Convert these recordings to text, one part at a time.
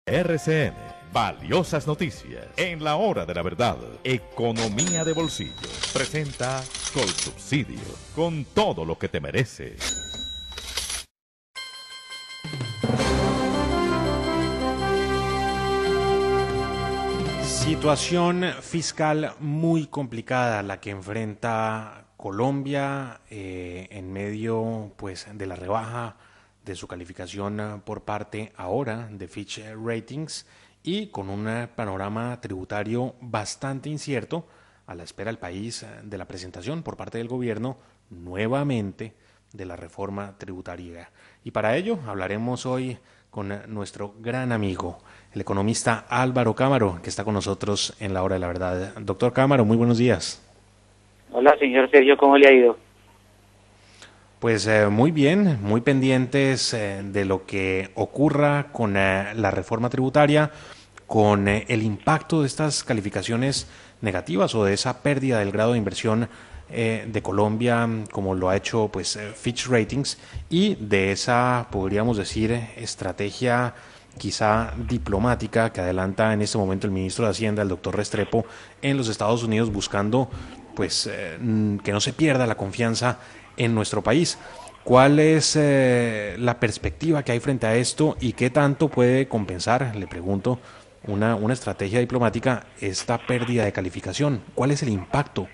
RCN, valiosas noticias en la hora de la verdad. Economía de bolsillo presenta Colsubsidio, con todo lo que te merece. Situación fiscal muy complicada la que enfrenta Colombia en medio pues de la rebaja de su calificación por parte ahora de Fitch Ratings y con un panorama tributario bastante incierto a la espera del país de la presentación por parte del gobierno nuevamente de la reforma tributaria. Y para ello hablaremos hoy con nuestro gran amigo, el economista Álvaro Cámara, que está con nosotros en la hora de la verdad. Doctor Cámara, muy buenos días. Hola, señor Sergio, ¿cómo le ha ido? Pues muy bien, muy pendientes de lo que ocurra con la reforma tributaria, con el impacto de estas calificaciones negativas o de esa pérdida del grado de inversión de Colombia, como lo ha hecho pues Fitch Ratings, y de esa, podríamos decir, estrategia quizá diplomática que adelanta en este momento el ministro de Hacienda, el doctor Restrepo, en los Estados Unidos, buscando pues que no se pierda la confianza en nuestro país. ¿Cuál es la perspectiva que hay frente a esto y qué tanto puede compensar, le pregunto, una estrategia diplomática esta pérdida de calificación? ¿Cuál es el impacto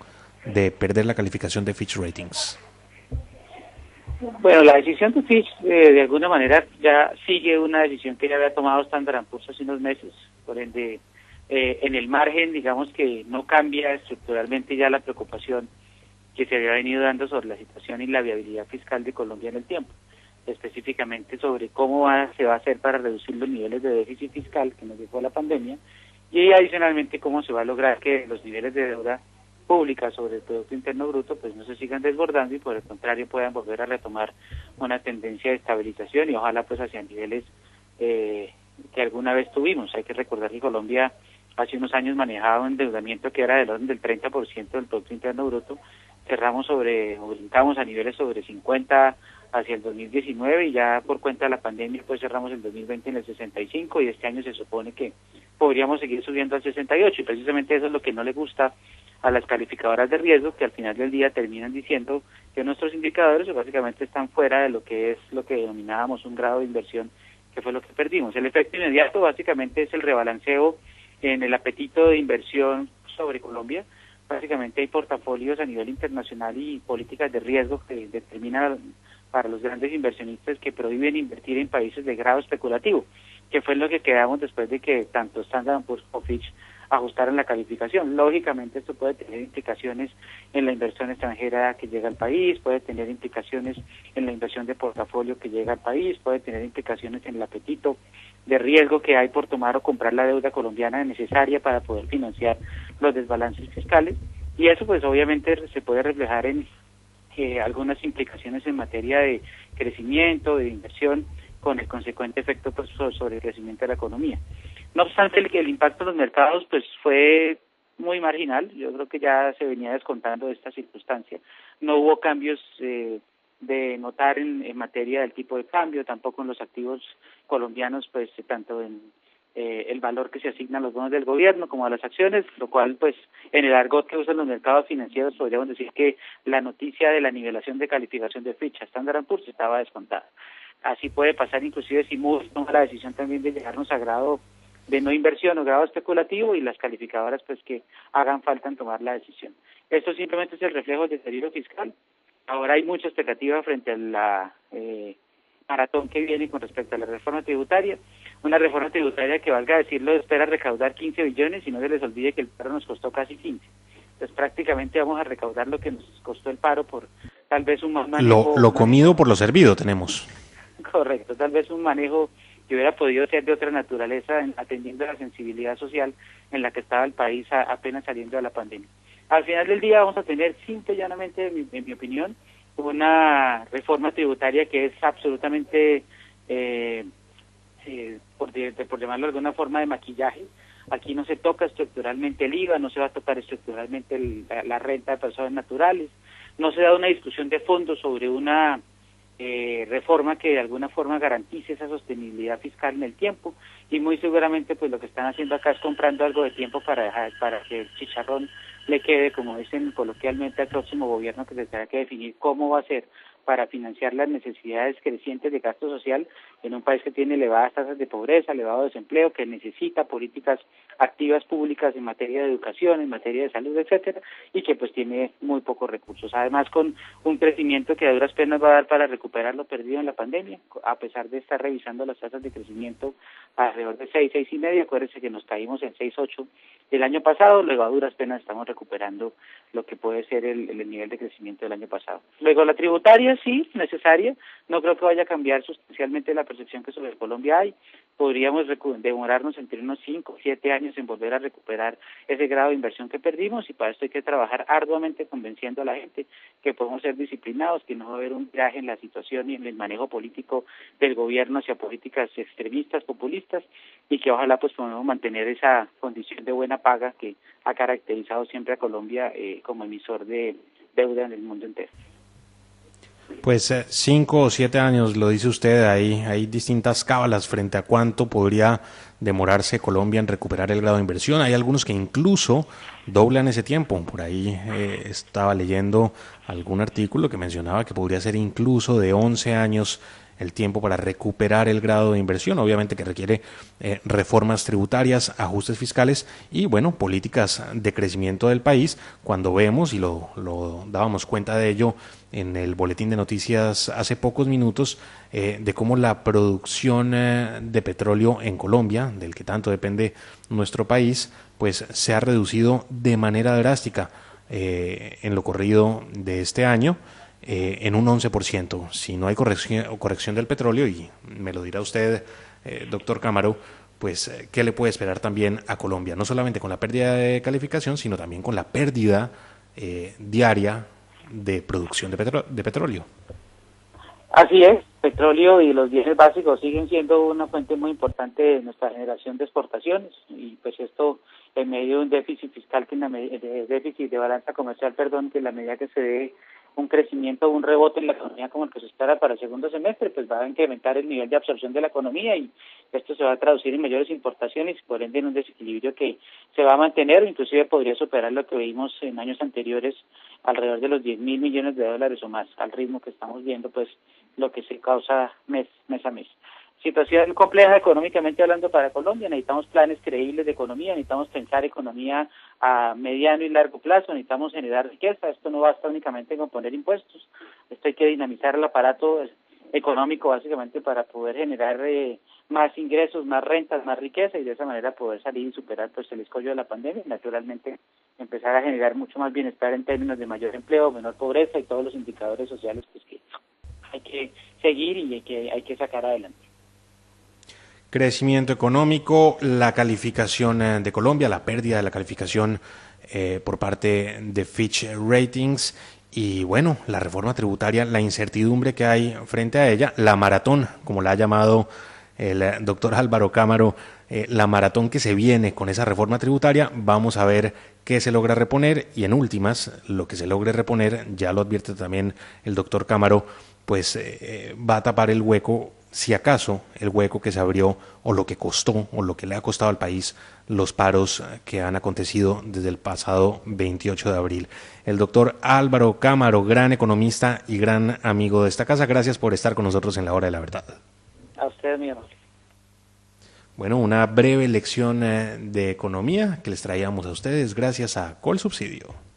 de perder la calificación de Fitch Ratings? Bueno, la decisión de Fitch de alguna manera ya sigue una decisión que ya había tomado Standard & Poor's hace unos meses, por ende en el margen digamos que no cambia estructuralmente ya la preocupación que se había venido dando sobre la situación y la viabilidad fiscal de Colombia en el tiempo, específicamente sobre cómo se va a hacer para reducir los niveles de déficit fiscal que nos dejó la pandemia y adicionalmente cómo se va a lograr que los niveles de deuda pública sobre el Producto Interno Bruto pues no se sigan desbordando y por el contrario puedan volver a retomar una tendencia de estabilización y ojalá pues hacia niveles que alguna vez tuvimos. Hay que recordar que Colombia hace unos años manejaba un endeudamiento que era del orden del 30% del Producto Interno Bruto, brincamos a niveles sobre 50 hacia el 2019 y ya por cuenta de la pandemia pues cerramos el 2020 en el 65 y este año se supone que podríamos seguir subiendo al 68 y precisamente eso es lo que no le gusta a las calificadoras de riesgo, que al final del día terminan diciendo que nuestros indicadores básicamente están fuera de lo que es lo que denominábamos un grado de inversión, que fue lo que perdimos. El efecto inmediato básicamente es el rebalanceo en el apetito de inversión sobre Colombia. Básicamente hay portafolios a nivel internacional y políticas de riesgo que determinan para los grandes inversionistas que prohíben invertir en países de grado especulativo, que fue lo que quedamos después de que tanto Standard & Poor's como Fitch ajustaron la calificación. Lógicamente esto puede tener implicaciones en la inversión extranjera que llega al país, puede tener implicaciones en la inversión de portafolio que llega al país, puede tener implicaciones en el apetito de riesgo que hay por tomar o comprar la deuda colombiana necesaria para poder financiar los desbalances fiscales y eso pues obviamente se puede reflejar en algunas implicaciones en materia de crecimiento, de inversión, con el consecuente efecto pues, sobre el crecimiento de la economía. No obstante, el impacto en los mercados pues fue muy marginal. Yo creo que ya se venía descontando de esta circunstancia. No hubo cambios de notar en materia del tipo de cambio, tampoco en los activos colombianos, pues tanto en el valor que se asigna a los bonos del gobierno como a las acciones, lo cual pues en el argot que usan los mercados financieros podríamos decir que la noticia de la nivelación de calificación de Fitch a Standard & Poor's estaba descontada. Así puede pasar inclusive si Moody's toma la decisión también de llegarnos a grado de no inversión o grado especulativo y las calificadoras pues que hagan falta en tomar la decisión. Esto simplemente es el reflejo del deterioro fiscal. Ahora hay mucha expectativa frente a la maratón que viene con respecto a la reforma tributaria, una reforma tributaria que, valga decirlo, espera recaudar 15 billones y no se les olvide que el paro nos costó casi 15. Entonces prácticamente vamos a recaudar lo que nos costó el paro por tal vez un manejo... Lo comido por lo servido tenemos. Correcto, tal vez un manejo que hubiera podido ser de otra naturaleza, atendiendo a la sensibilidad social en la que estaba el país apenas saliendo de la pandemia. Al final del día vamos a tener simple y llanamente, en mi opinión, una reforma tributaria que es absolutamente, por llamarlo de alguna forma, de maquillaje. Aquí no se toca estructuralmente el IVA, no se va a tocar estructuralmente la renta de personas naturales, no se da una discusión de fondo sobre una reforma que de alguna forma garantice esa sostenibilidad fiscal en el tiempo, y muy seguramente pues lo que están haciendo acá es comprando algo de tiempo para que el chicharrón le quede, como dicen coloquialmente, al próximo gobierno, que se tenga que definir cómo va a ser para financiar las necesidades crecientes de gasto social en un país que tiene elevadas tasas de pobreza, elevado desempleo, que necesita políticas activas públicas en materia de educación, en materia de salud, etcétera, y que pues tiene muy pocos recursos. Además, con un crecimiento que a duras penas va a dar para recuperar lo perdido en la pandemia, a pesar de estar revisando las tasas de crecimiento alrededor de 6, 6,5, acuérdense que nos caímos en 6,8 el año pasado, luego a duras penas estamos recuperando lo que puede ser el nivel de crecimiento del año pasado. Luego la tributaria, sí, necesaria, no creo que vaya a cambiar sustancialmente la percepción que sobre Colombia hay. Podríamos demorarnos entre unos 5 o 7 años en volver a recuperar ese grado de inversión que perdimos, y para esto hay que trabajar arduamente convenciendo a la gente que podemos ser disciplinados, que no va a haber un viraje en la situación y en el manejo político del gobierno hacia políticas extremistas, populistas, y que ojalá pues podamos mantener esa condición de buena paga que ha caracterizado siempre a Colombia como emisor de deuda en el mundo entero. Pues 5 o 7 años, lo dice usted, hay distintas cábalas frente a cuánto podría demorarse Colombia en recuperar el grado de inversión. Hay algunos que incluso doblan ese tiempo. Por ahí estaba leyendo algún artículo que mencionaba que podría ser incluso de 11 años el tiempo para recuperar el grado de inversión, obviamente que requiere reformas tributarias, ajustes fiscales y, bueno, políticas de crecimiento del país. Cuando vemos, y lo dábamos cuenta de ello en el boletín de noticias hace pocos minutos, de cómo la producción de petróleo en Colombia, del que tanto depende nuestro país, pues se ha reducido de manera drástica en lo corrido de este año. En un 11%. Si no hay corrección del petróleo, y me lo dirá usted, doctor Cámaro, pues ¿qué le puede esperar también a Colombia? No solamente con la pérdida de calificación, sino también con la pérdida diaria de producción de petróleo. Así es, petróleo y los bienes básicos siguen siendo una fuente muy importante de nuestra generación de exportaciones, y pues esto en medio de un déficit fiscal, déficit de balanza comercial, que en la medida que se dé un crecimiento o un rebote en la economía como el que se espera para el segundo semestre, pues va a incrementar el nivel de absorción de la economía, y esto se va a traducir en mayores importaciones y por ende en un desequilibrio que se va a mantener, o inclusive podría superar lo que vimos en años anteriores, alrededor de los 10.000 millones de dólares o más, al ritmo que estamos viendo, pues lo que se causa mes a mes. Situación compleja económicamente hablando para Colombia. Necesitamos planes creíbles de economía, necesitamos pensar economía a mediano y largo plazo, necesitamos generar riqueza. Esto no basta únicamente con poner impuestos, esto hay que dinamizar el aparato económico básicamente para poder generar más ingresos, más rentas, más riqueza, y de esa manera poder salir y superar pues el escollo de la pandemia y naturalmente empezar a generar mucho más bienestar en términos de mayor empleo, menor pobreza y todos los indicadores sociales pues que hay que seguir y hay que sacar adelante. Crecimiento económico, la calificación de Colombia, la pérdida de la calificación por parte de Fitch Ratings y, bueno, la reforma tributaria, la incertidumbre que hay frente a ella, la maratón, como la ha llamado el doctor Álvaro Cámaro, la maratón que se viene con esa reforma tributaria. Vamos a ver qué se logra reponer y, en últimas, lo que se logre reponer, ya lo advierte también el doctor Cámaro, pues va a tapar el hueco, si acaso el hueco que se abrió o lo que costó o lo que le ha costado al país los paros que han acontecido desde el pasado 28 de abril. El doctor Álvaro Cámaro, gran economista y gran amigo de esta casa, gracias por estar con nosotros en la Hora de la Verdad. A usted, mi amor. Bueno, una breve lección de economía que les traíamos a ustedes gracias a Colsubsidio.